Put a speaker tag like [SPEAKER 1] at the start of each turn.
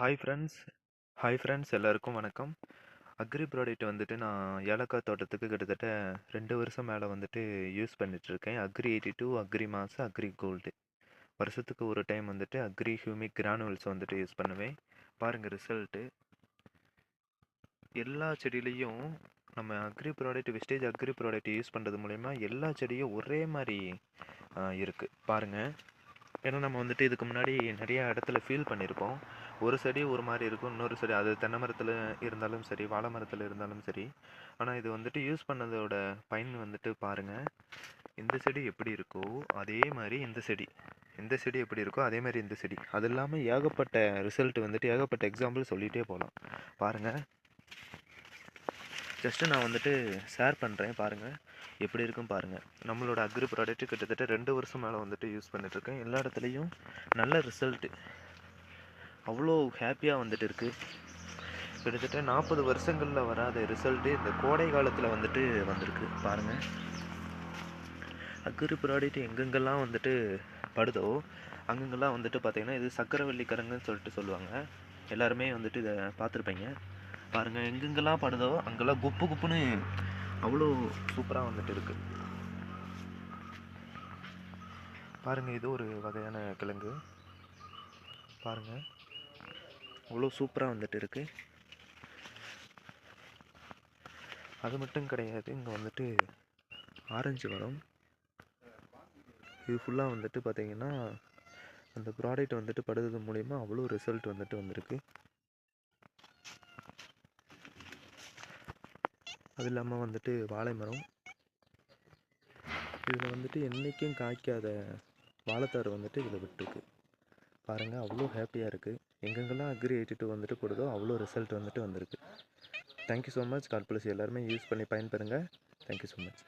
[SPEAKER 1] Hi friends hi friends எல்லாருக்கும் வணக்கம். Agri product வந்துட்டு நான் ஏலக்காய் தோட்டத்துக்கு கிட்டத்தட்ட 2 வருஷம் மேலே வந்துட்டு யூஸ் பண்ணிகிட்ருக்கேன். Agri 82, agri mass, agri gold. வருஷத்துக்கு ஒரு டைம் வந்துட்டு அக்ரி ஹியூமிக் கிரானுவல்ஸ் வந்துட்டு யூஸ் பண்ணுவேன். பாருங்கள் ரிசல்ட்டு. எல்லா செடியிலையும் நம்ம agri product wastage agri product use பண்ணுறது மூலயமா எல்லா செடியும் ஒரே மாதிரி இருக்குது பாருங்கள். ஏன்னா நம்ம வந்துட்டு இதுக்கு முன்னாடி நிறையா இடத்துல ஃபீல் பண்ணியிருப்போம். ஒரு செடி ஒரு மாதிரி இருக்கும், இன்னொரு செடி அது தென்னை மரத்தில் இருந்தாலும் சரி, வாழை மரத்தில் இருந்தாலும் சரி. ஆனால் இது வந்துட்டு யூஸ் பண்ணதோட பயன் வந்துட்டு பாருங்கள். இந்த செடி எப்படி இருக்கோ அதே மாதிரி இந்த செடி எப்படி இருக்கோ அதே மாதிரி இந்த செடி. அது இல்லாமல் ஏகப்பட்ட ரிசல்ட் வந்துட்டு ஏகப்பட்ட எக்ஸாம்பிள் சொல்லிகிட்டே போகலாம். பாருங்கள், ஜஸ்ட்டு நான் வந்துட்டு ஷேர் பண்ணுறேன் பாருங்கள் எப்படி இருக்கும் பாருங்கள். நம்மளோட அக்ரி ப்ராடக்ட்டு கிட்டத்தட்ட 2 வருஷம் மேலே வந்துட்டு யூஸ் பண்ணிகிட்ருக்கேன். எல்லா இடத்துலையும் நல்ல ரிசல்ட்டு, அவ்வளோ ஹாப்பியாக வந்துட்டு இருக்குது. கிட்டத்தட்ட 40 வருஷங்களில் வராத ரிசல்ட்டு இந்த கோடை காலத்தில் வந்துட்டு வந்திருக்கு பாருங்கள். அக்ரி ப்ராடக்ட் எங்கெங்கெல்லாம் வந்துட்டு படுதோ அங்கங்கெல்லாம் வந்துட்டு பார்த்திங்கன்னா இது சக்கரவள்ளி கிழங்குன்னு சொல்லிட்டு சொல்லுவாங்க. எல்லாருமே வந்துட்டு இதை பார்த்துருப்பீங்க. பாருங்கள், எங்கெங்கெல்லாம் படுதோ அங்கெல்லாம் குப்பு குப்புன்னு அவ்வளோ சூப்பராக வந்துட்டு இருக்குது. பாருங்கள், இது ஒரு வகையான கிழங்கு. பாருங்கள், அவ்வளோ சூப்பராக வந்துட்டு இருக்குது. அது மட்டும் கிடையாது, இங்கே வந்துட்டு ஆரஞ்சு மரம். இது ஃபுல்லாக வந்துட்டு பார்த்திங்கன்னா அந்த ப்ராடக்ட் வந்துட்டு படுறது மூலிமா அவ்வளோ ரிசல்ட் வந்துட்டு வந்திருக்கு. அது இல்லாமல் வந்துட்டு வாழை மரம். இதில் வந்துட்டு என்றைக்கும் காய்க்காத வாழைத்தார் வந்துட்டு இதில் விட்டுருக்கு பாருங்கள். அவ்வளோ ஹாப்பியாக இருக்குது. எங்கெங்கெல்லாம் அக்ரி 82 வந்துட்டு போடுதோ அவ்வளோ ரிசல்ட் வந்துட்டு வந்திருக்கு. Thank you so much. God bless. எல்லாருமே யூஸ் பண்ணி பயன்பெறுங்க. Thank you so much.